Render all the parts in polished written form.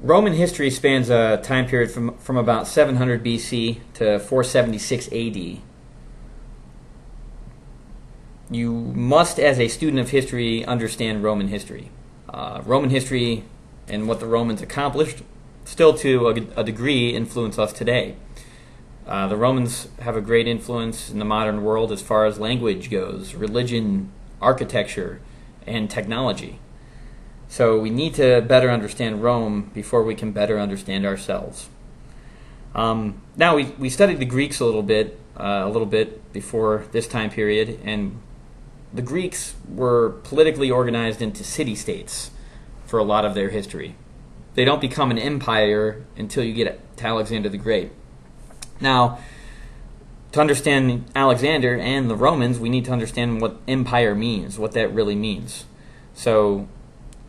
Roman history spans a time period from about 700 BC to 476 AD. You must, as a student of history, understand Roman history. Roman history and what the Romans accomplished still to a degree influence us today. The Romans have a great influence in the modern world as far as language goes, religion, architecture, and technology. So we need to better understand Rome before we can better understand ourselves. Now we studied the Greeks a little bit before this time period, and the Greeks were politically organized into city-states for a lot of their history. They don't become an empire until you get to Alexander the Great. Now, to understand Alexander and the Romans, we need to understand what empire means, what that really means. So,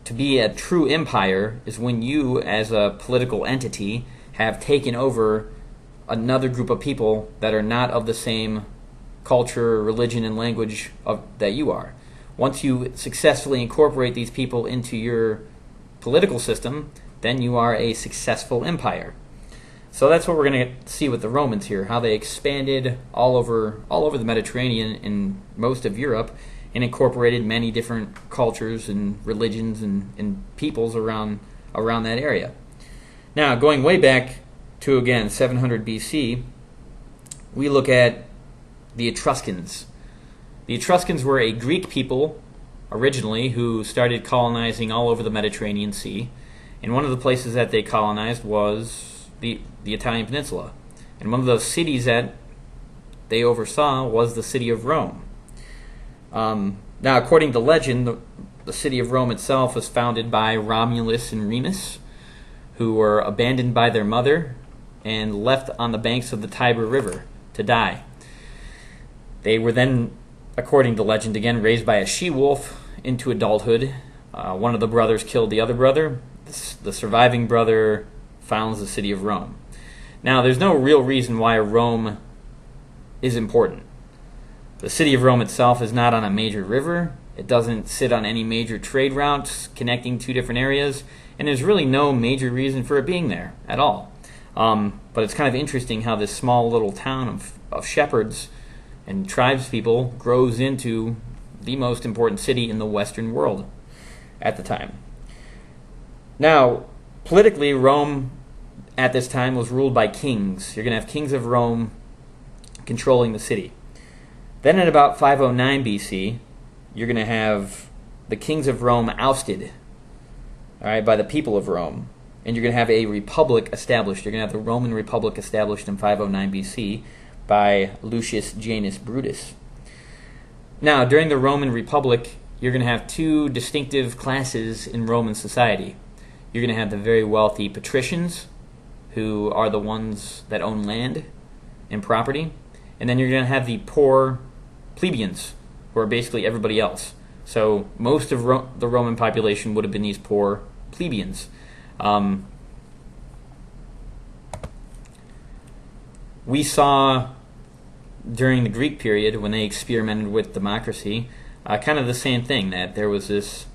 to be a true empire is when you, as a political entity, have taken over another group of people that are not of the same culture, religion, and language that you are. Once you successfully incorporate these people into your political system, then you are a successful empire. So that's what we're going to see with the Romans here, how they expanded all over the Mediterranean and most of Europe and incorporated many different cultures and religions and peoples around that area. Now, going way back to, again, 700 BC, we look at the Etruscans. The Etruscans were a Greek people originally who started colonizing all over the Mediterranean Sea. And one of the places that they colonized was the Italian peninsula. And one of those cities that they oversaw was the city of Rome. Now, according to legend, the city of Rome itself was founded by Romulus and Remus, who were abandoned by their mother and left on the banks of the Tiber River to die. They were then, according to legend again, raised by a she-wolf into adulthood. One of the brothers killed the other brother. The surviving brother founds the city of Rome. Now, there's no real reason why Rome is important. The city of Rome itself is not on a major river. It doesn't sit on any major trade routes connecting two different areas, and there's really no major reason for it being there at all. But it's kind of interesting how this small little town of shepherds and tribespeople grows into the most important city in the Western world at the time. Now, politically, Rome at this time was ruled by kings. You're going to have kings of Rome controlling the city. Then at about 509 BC, you're going to have the kings of Rome ousted, all right, by the people of Rome. And you're going to have a republic established. You're going to have the Roman Republic established in 509 BC by Lucius Janus Brutus. Now, during the Roman Republic, you're going to have two distinctive classes in Roman society. You're going to have the very wealthy patricians, who are the ones that own land and property. And then you're going to have the poor plebeians, who are basically everybody else. So most of the Roman population would have been these poor plebeians. We saw during the Greek period, when they experimented with democracy, kind of the same thing, that there was this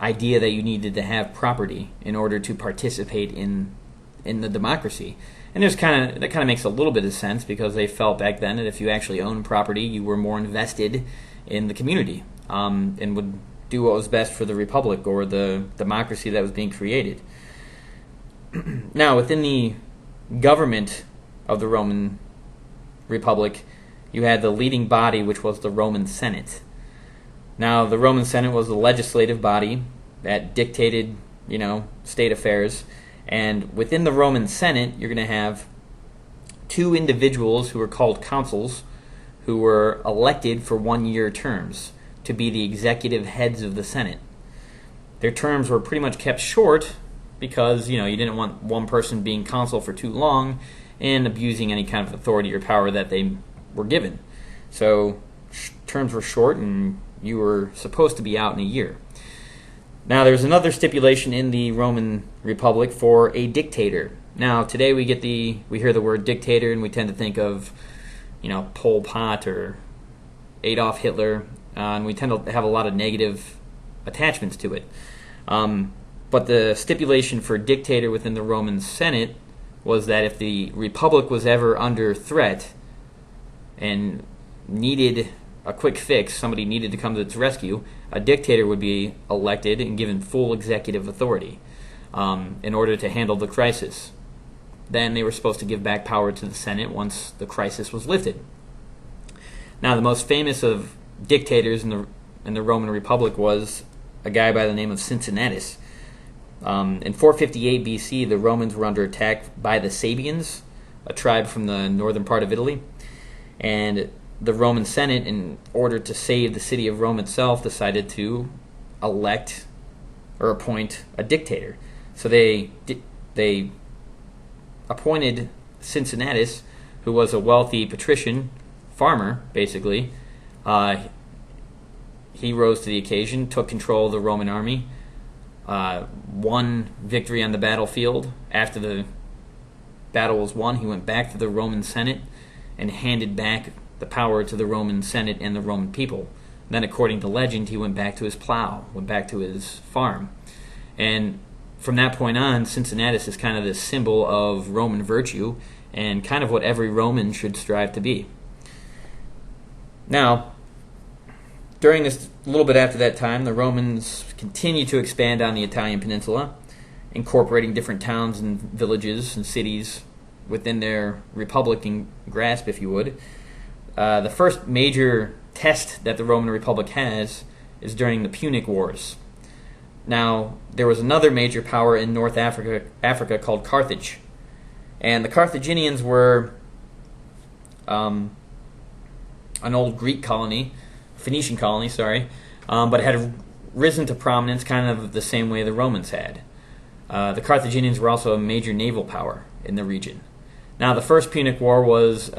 idea that you needed to have property in order to participate in the democracy. And that kind of makes a little bit of sense, because they felt back then that if you actually owned property, you were more invested in the community and would do what was best for the republic or the democracy that was being created. Now, within the government of the Roman Republic, you had the leading body, which was the Roman Senate. Now, the Roman Senate was the legislative body that dictated, state affairs. And within the Roman Senate, you're going to have two individuals who are called consuls, who were elected for 1-year terms to be the executive heads of the Senate. Their terms were pretty much kept short because, you didn't want one person being consul for too long and abusing any kind of authority or power that they were given. So terms were short, and you were supposed to be out in a year. Now, there's another stipulation in the Roman Republic for a dictator. Now, today we hear the word dictator, and we tend to think of, Pol Pot or Adolf Hitler, and we tend to have a lot of negative attachments to it. But the stipulation for dictator within the Roman Senate was that if the Republic was ever under threat and needed a quick fix, somebody needed to come to its rescue, a dictator would be elected and given full executive authority in order to handle the crisis. Then they were supposed to give back power to the Senate once the crisis was lifted. Now, the most famous of dictators in the Roman Republic was a guy by the name of Cincinnatus. In 458 BC, the Romans were under attack by the Sabians, a tribe from the northern part of Italy, and the Roman Senate, in order to save the city of Rome itself, decided to elect or appoint a dictator. So they appointed Cincinnatus, who was a wealthy patrician, farmer, basically. He rose to the occasion, took control of the Roman army, won victory on the battlefield. After the battle was won, he went back to the Roman Senate and handed back the power to the Roman Senate and the Roman people. Then, according to legend, he went back to his plow, went back to his farm. And from that point on, Cincinnatus is kind of this symbol of Roman virtue and kind of what every Roman should strive to be. Now, during this, a little bit after that time, the Romans continued to expand on the Italian peninsula, incorporating different towns and villages and cities within their republican grasp, if you would. The first major test that the Roman Republic has is during the Punic Wars. Now, there was another major power in North Africa called Carthage. And the Carthaginians were an old Greek colony, Phoenician colony, but had risen to prominence kind of the same way the Romans had. The Carthaginians were also a major naval power in the region. Now, the First Punic War was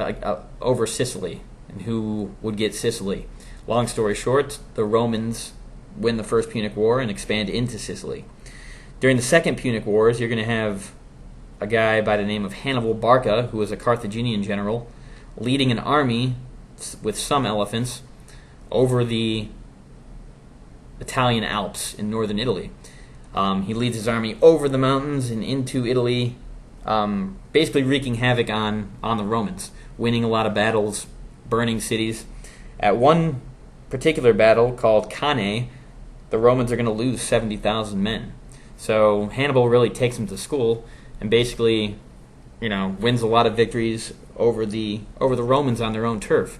over Sicily, and who would get Sicily. Long story short, the Romans win the First Punic War and expand into Sicily. During the Second Punic Wars, you're going to have a guy by the name of Hannibal Barca, who was a Carthaginian general, leading an army with some elephants over the Italian Alps in northern Italy. He leads his army over the mountains and into Italy, basically wreaking havoc on the Romans, winning a lot of battles, burning cities. At one particular battle called Cannae, the Romans are going to lose 70,000 men. So Hannibal really takes them to school and basically, wins a lot of victories over the Romans on their own turf.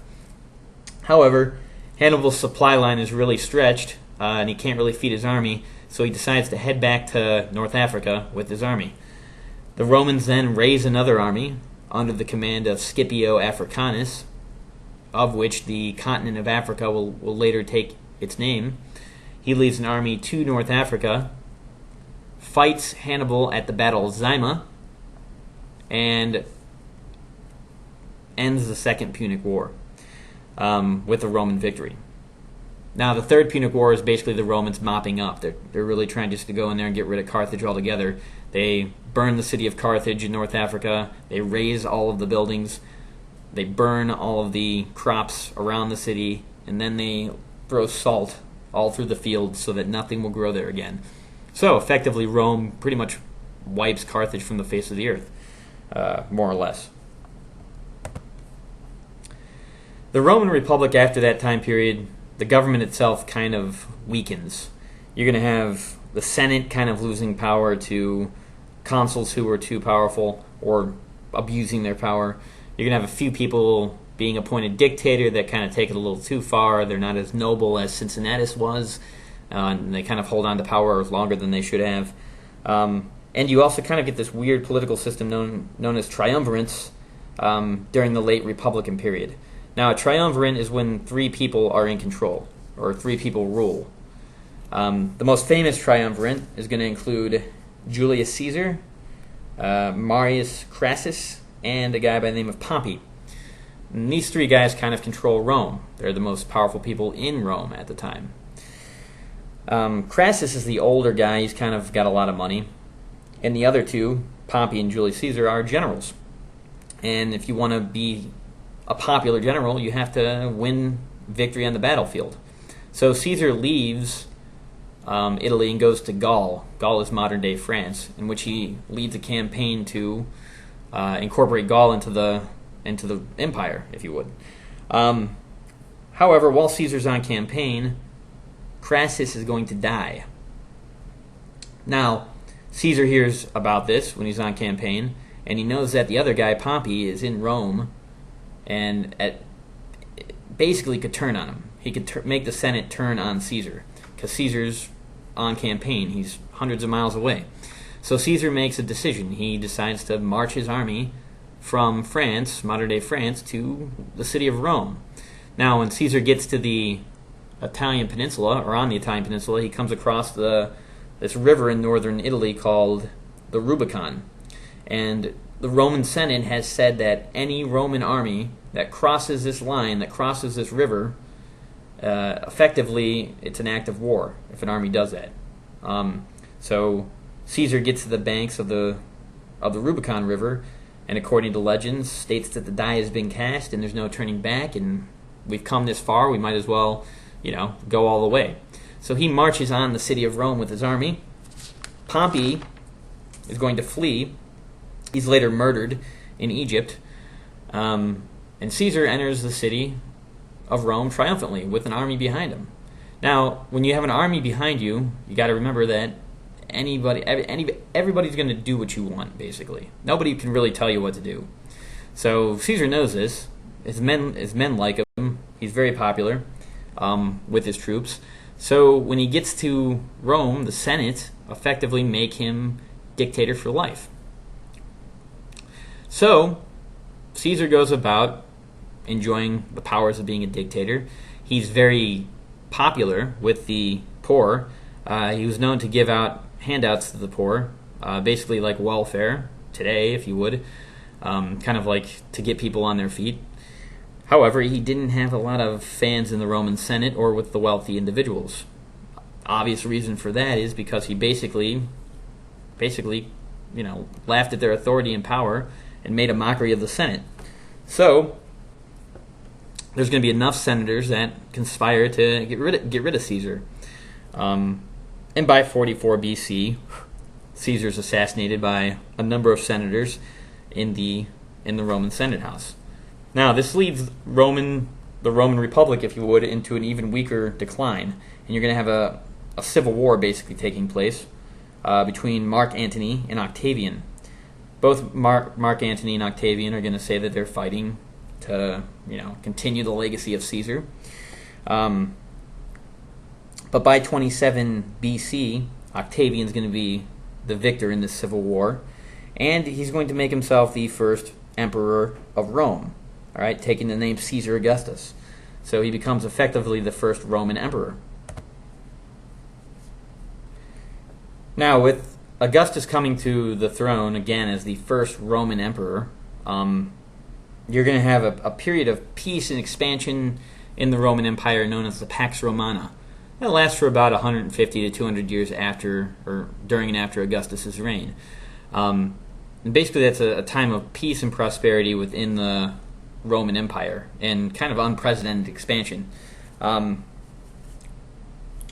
However, Hannibal's supply line is really stretched, and he can't really feed his army, so he decides to head back to North Africa with his army. The Romans then raise another army under the command of Scipio Africanus, of which the continent of Africa will later take its name. He leads an army to North Africa, fights Hannibal at the Battle of Zima, and ends the Second Punic War with a Roman victory. Now, the Third Punic War is basically the Romans mopping up. They're really trying just to go in there and get rid of Carthage altogether. They burn the city of Carthage in North Africa. They raze all of the buildings. They burn all of the crops around the city, and then they throw salt all through the fields so that nothing will grow there again. So, effectively, Rome pretty much wipes Carthage from the face of the earth, more or less. The Roman Republic, after that time period, the government itself kind of weakens. You're going to have the Senate kind of losing power to consuls who were too powerful or abusing their power. You're going to have a few people being appointed dictator that kind of take it a little too far. They're not as noble as Cincinnatus was, and they kind of hold on to power longer than they should have. And you also kind of get this weird political system known as triumvirates during the late Republican period. Now, a triumvirate is when three people are in control, or three people rule. The most famous triumvirate is going to include Julius Caesar, Marius Crassus, and a guy by the name of Pompey. And these three guys kind of control Rome. They're the most powerful people in Rome at the time. Crassus is the older guy. He's kind of got a lot of money. And the other two, Pompey and Julius Caesar, are generals. And if you want to be a popular general, you have to win victory on the battlefield. So Caesar leaves Italy and goes to Gaul. Gaul is modern-day France, in which he leads a campaign to incorporate Gaul into the empire, if you would. However, while Caesar's on campaign, Crassus is going to die. Now, Caesar hears about this when he's on campaign, and he knows that the other guy, Pompey, is in Rome, and basically could turn on him. He could make the Senate turn on Caesar, because Caesar's on campaign. He's hundreds of miles away. So Caesar makes a decision. He decides to march his army from France, modern-day France, to the city of Rome. Now, when Caesar gets to the Italian peninsula, or on the Italian peninsula, he comes across this river in northern Italy called the Rubicon. And the Roman Senate has said that any Roman army that crosses this line, that crosses this river, effectively, it's an act of war if an army does that. So Caesar gets to the banks of the Rubicon River, and according to legends, states that the die has been cast and there's no turning back, and we've come this far, we might as well, go all the way. So he marches on the city of Rome with his army. Pompey is going to flee. He's later murdered in Egypt. And Caesar enters the city of Rome triumphantly with an army behind him. Now, when you have an army behind you, you got to remember that everybody's going to do what you want, basically. Nobody can really tell you what to do. So Caesar knows this. His men like him. He's very popular with his troops. So when he gets to Rome, the Senate effectively make him dictator for life. So Caesar goes about enjoying the powers of being a dictator. He's very popular with the poor. He was known to give out handouts to the poor, basically like welfare today, if you would, kind of like to get people on their feet. However, he didn't have a lot of fans in the Roman Senate or with the wealthy individuals. Obvious reason for that is because he basically, laughed at their authority and power and made a mockery of the Senate. So there's going to be enough senators that conspire to get rid of Caesar. And by 44 BC, Caesar's assassinated by a number of senators in the Roman Senate house. Now, this leads the Roman Republic, if you would, into an even weaker decline, and you're going to have a civil war basically taking place between Mark Antony and Octavian. Both Mark Antony and Octavian are going to say that they're fighting to continue the legacy of Caesar. But by 27 BC, Octavian's going to be the victor in this civil war, and he's going to make himself the first emperor of Rome, all right, taking the name Caesar Augustus. So he becomes effectively the first Roman emperor. Now, with Augustus coming to the throne again as the first Roman emperor, you're going to have a period of peace and expansion in the Roman Empire known as the Pax Romana. That lasts for about 150 to 200 years after, or during and after Augustus's reign. And basically that's a time of peace and prosperity within the Roman Empire and kind of unprecedented expansion.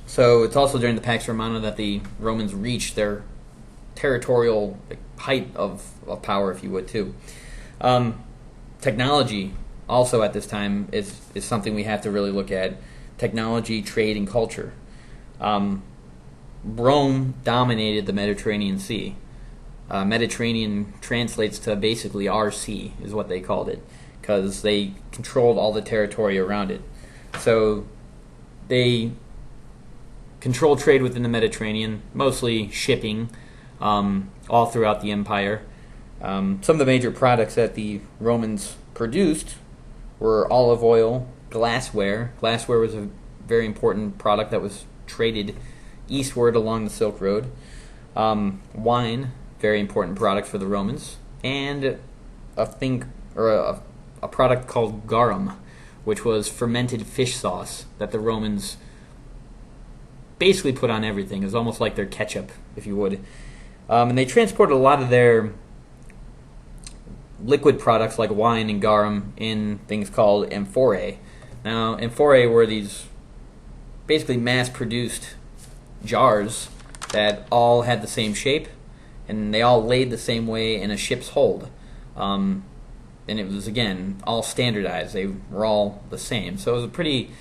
So it's also during the Pax Romana that the Romans reach their territorial height of power, if you would, too. Technology also at this time is something we have to really look at. Technology, trade, and culture. Rome dominated the Mediterranean Sea. Mediterranean translates to basically our sea, is what they called it, because they controlled all the territory around it. So they controlled trade within the Mediterranean, mostly shipping, all throughout the empire. Some of the major products that the Romans produced were olive oil, glassware. Glassware was a very important product that was traded eastward along the Silk Road. Wine, very important product for the Romans, and a product called garum, which was fermented fish sauce that the Romans basically put on everything. It was almost like their ketchup, if you would. And they transported a lot of their liquid products like wine and garum in things called amphorae. Now, amphorae were these basically mass-produced jars that all had the same shape, and they all laid the same way in a ship's hold. And it was, again, all standardized. They were all the same. So it was a pretty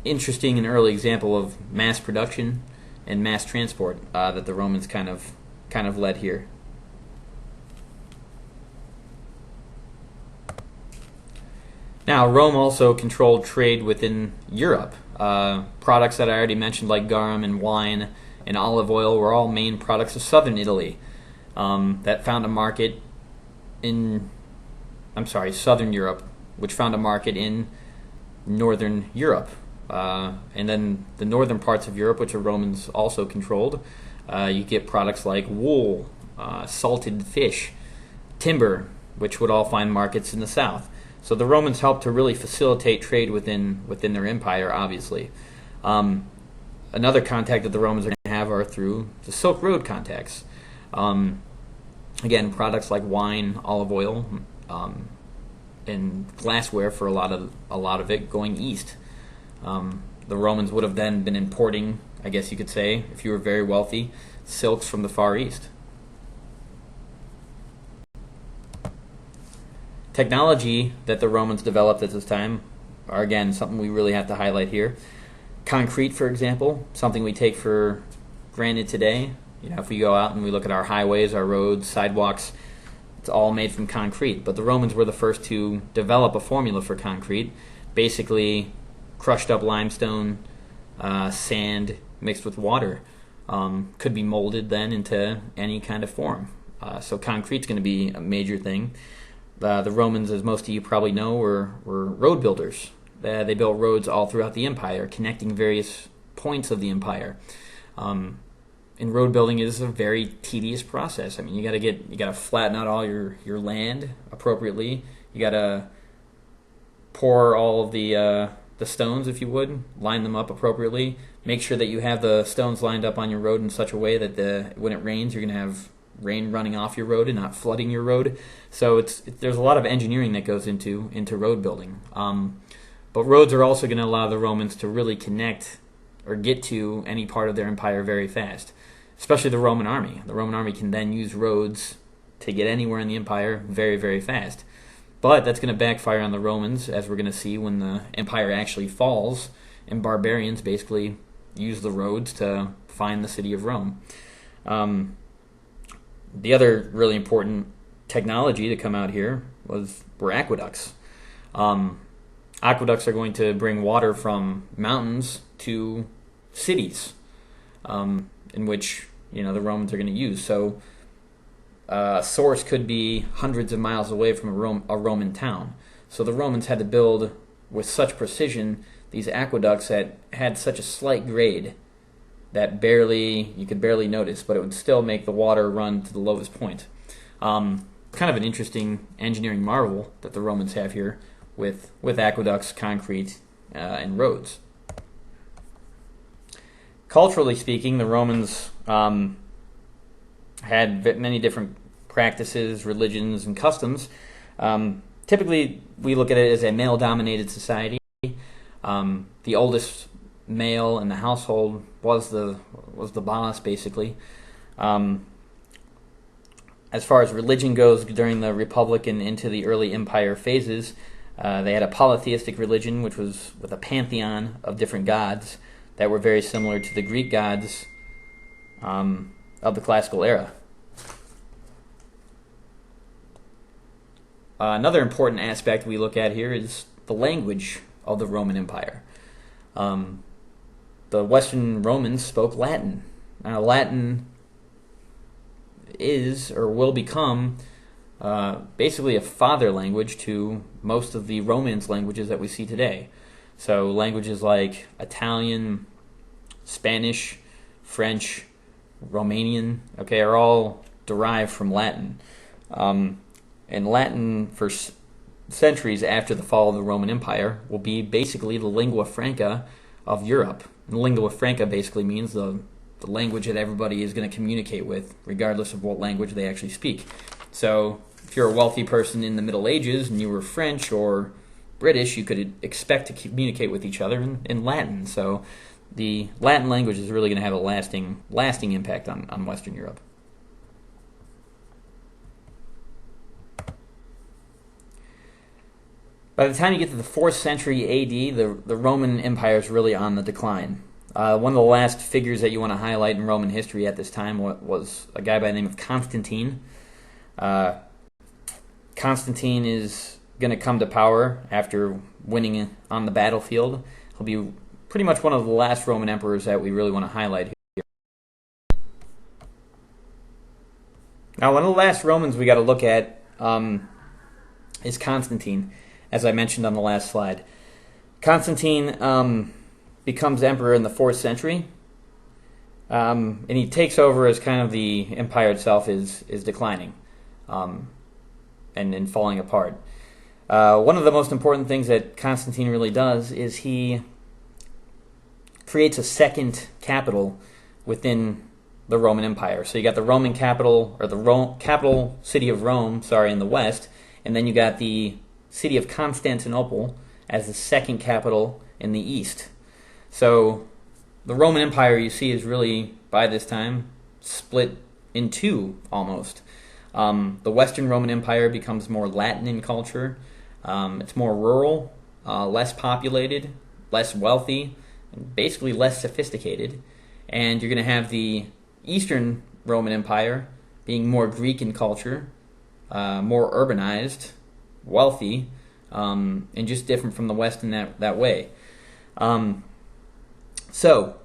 interesting and early example of mass production and mass transport that the Romans kind of led here. Now, Rome also controlled trade within Europe. Products that I already mentioned, like garum and wine and olive oil, were all main products of southern Italy that found a market in, southern Europe, which found a market in northern Europe. And then the northern parts of Europe, which the Romans also controlled, you get products like wool, salted fish, timber, which would all find markets in the south. So the Romans helped to really facilitate trade within their empire, obviously. Another contact that the Romans are going to have are through the Silk Road contacts. Again, products like wine, olive oil, and glassware for a lot of it going east. The Romans would have then been importing, I guess you could say, if you were very wealthy, silks from the Far East. Technology that the Romans developed at this time are, again, something we really have to highlight here. Concrete, for example, something we take for granted today. If we go out and we look at our highways, our roads, sidewalks, it's all made from concrete. But the Romans were the first to develop a formula for concrete, basically crushed up limestone, sand mixed with water. Could be molded then into any kind of form. So concrete's going to be a major thing. The Romans, as most of you probably know, were road builders. They built roads all throughout the empire, connecting various points of the empire. And road building is a very tedious process. I mean, you got to flatten out all your land appropriately. You got to pour all of the stones, if you would, line them up appropriately. Make sure that you have the stones lined up on your road in such a way that when it rains, you're going to have rain running off your road and not flooding your road. So there's a lot of engineering that goes into road building. But roads are also going to allow the Romans to really connect or get to any part of their empire very fast, especially the Roman army. The Roman army can then use roads to get anywhere in the empire very, very fast. But that's going to backfire on the Romans, as we're going to see when the empire actually falls and barbarians basically use the roads to find the city of Rome. The other really important technology to come out here were aqueducts. Aqueducts are going to bring water from mountains to cities, in which the Romans are going to use. So a source could be hundreds of miles away from a Roman town. So the Romans had to build with such precision these aqueducts that had such a slight grade that you could barely notice, but it would still make the water run to the lowest point. Kind of an interesting engineering marvel that the Romans have here with aqueducts, concrete, and roads. Culturally speaking, the Romans had many different practices, religions, and customs. Typically, we look at it as a male-dominated society. The oldest male in the household was the boss, basically. As far as religion goes, during the Republic and into the early Empire phases, they had a polytheistic religion, which was with a pantheon of different gods that were very similar to the Greek gods of the classical era. Another important aspect we look at here is the language of the Roman Empire. The Western Romans spoke Latin. Now, Latin is or will become basically a father language to most of the Romance languages that we see today. So languages like Italian, Spanish, French, Romanian, are all derived from Latin. And Latin, for centuries after the fall of the Roman Empire, will be basically the lingua franca of Europe. And lingua franca basically means the language that everybody is going to communicate with, regardless of what language they actually speak. So if you're a wealthy person in the Middle Ages and you were French or British, you could expect to communicate with each other in Latin. So the Latin language is really going to have a lasting impact on Western Europe. By the time you get to the 4th century A.D., the Roman Empire is really on the decline. One of the last figures that you want to highlight in Roman history at this time was a guy by the name of Constantine. Constantine is going to come to power after winning on the battlefield. He'll be pretty much one of the last Roman emperors that we really want to highlight here. Now, one of the last Romans we got to look at is Constantine, as I mentioned on the last slide. Constantine becomes emperor in the 4th century, and he takes over as kind of the empire itself is declining and falling apart. One of the most important things that Constantine really does is he creates a second capital within the Roman Empire. So you got the Roman capital, or the capital city of Rome, in the west, and then you got the city of Constantinople as the second capital in the east. So the Roman Empire, you see, is really, by this time, split in two, almost. The Western Roman Empire becomes more Latin in culture. It's more rural, less populated, less wealthy, and basically less sophisticated. And you're going to have the Eastern Roman Empire being more Greek in culture, more urbanized, wealthy, and just different from the West in that way. So,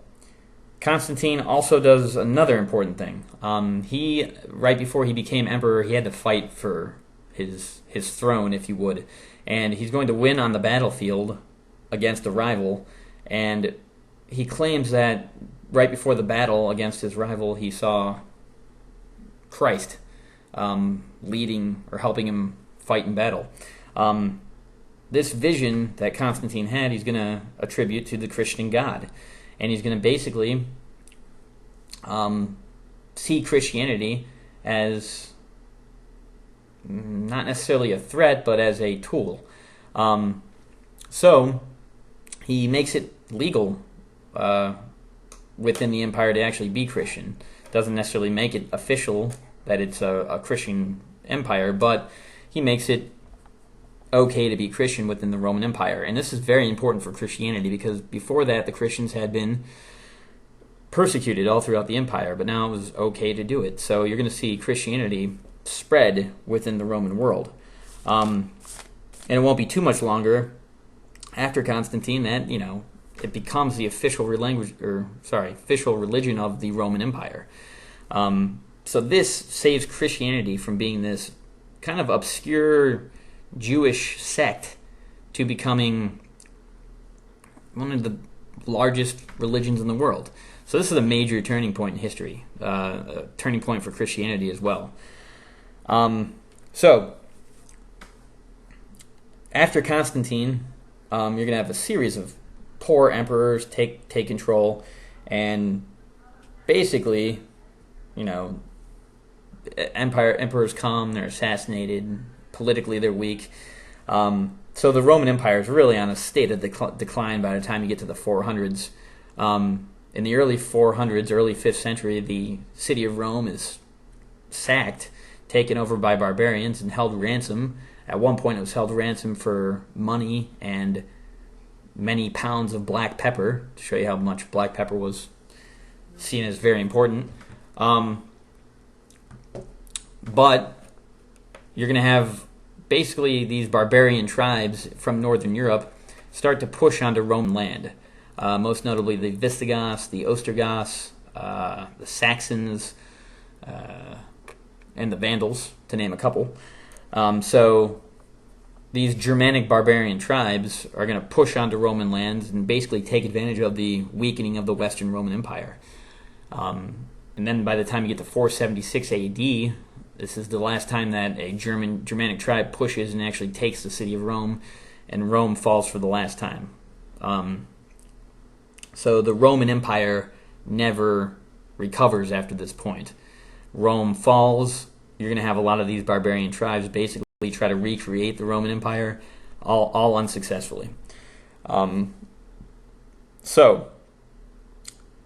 Constantine also does another important thing. He, right before he became emperor, he had to fight for his throne, if you would. And he's going to win on the battlefield against a rival. And he claims that right before the battle against his rival, he saw Christ leading or helping him fight in battle. This vision that Constantine had, he's going to attribute to the Christian God. And he's going to basically see Christianity as not necessarily a threat, but as a tool. So he makes it legal within the empire to actually be Christian. Doesn't necessarily make it official that it's a Christian empire, but he makes it okay to be Christian within the Roman Empire. And this is very important for Christianity, because before that the Christians had been persecuted all throughout the empire, but now it was okay to do it. So you're going to see Christianity spread within the Roman world. And it won't be too much longer after Constantine that, it becomes the official official religion of the Roman Empire. So this saves Christianity from being this kind of obscure Jewish sect to becoming one of the largest religions in the world. So this is a major turning point in history, a turning point for Christianity as well. So after Constantine, you're going to have a series of poor emperors take control, and basically, emperors come, they're assassinated. Politically, they're weak. So the Roman Empire is really on a state of decline by the time you get to the 400s. In the early 400s, early 5th century, the city of Rome is sacked, taken over by barbarians, and held ransom. At one point, it was held ransom for money and many pounds of black pepper, to show you how much black pepper was seen as very important. But you're going to have basically these barbarian tribes from northern Europe start to push onto Roman land. Most notably the Visigoths, the Ostrogoths, the Saxons, and the Vandals, to name a couple. So these Germanic barbarian tribes are going to push onto Roman lands and basically take advantage of the weakening of the Western Roman Empire. And then by the time you get to 476 AD, this is the last time that a Germanic tribe pushes and actually takes the city of Rome, and Rome falls for the last time. So the Roman Empire never recovers after this point. Rome falls. You're going to have a lot of these barbarian tribes basically try to recreate the Roman Empire, all unsuccessfully. So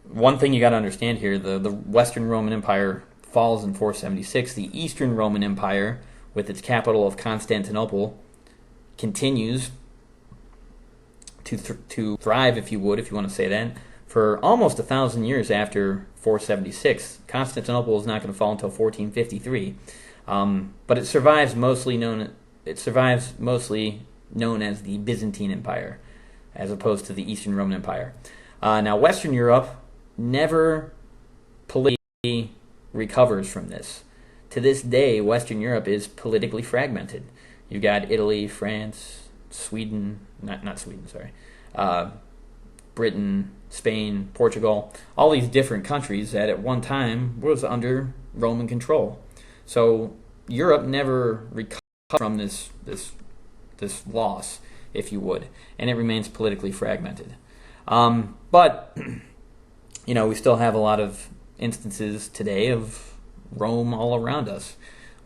one thing you got to understand here: the Western Roman Empire falls in 476. The Eastern Roman Empire, with its capital of Constantinople, continues to thrive, if you want to say that, for almost 1,000 years after 476. Constantinople is not going to fall until 1453, but it survives mostly known as the Byzantine Empire, as opposed to the Eastern Roman Empire. Now, Western Europe never politically recovers from this. To this day, Western Europe is politically fragmented. You've got Italy, France, Sweden, not Sweden, sorry, Britain, Spain, Portugal, all these different countries that at one time was under Roman control. So Europe never recovered from this loss, if you would, and it remains politically fragmented. But we still have a lot of instances today of Rome all around us.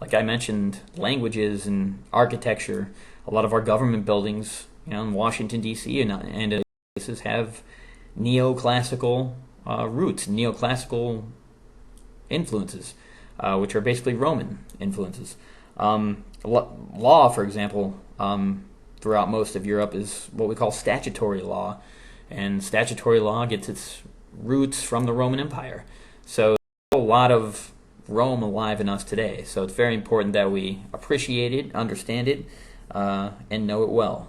Like I mentioned, languages and architecture. A lot of our government buildings, in Washington D.C. and other places have neoclassical roots, neoclassical influences, which are basically Roman influences. Law, for example, throughout most of Europe is what we call statutory law, and statutory law gets its roots from the Roman Empire. So there's a lot of Rome alive in us today. So it's very important that we appreciate it, understand it, and know it well.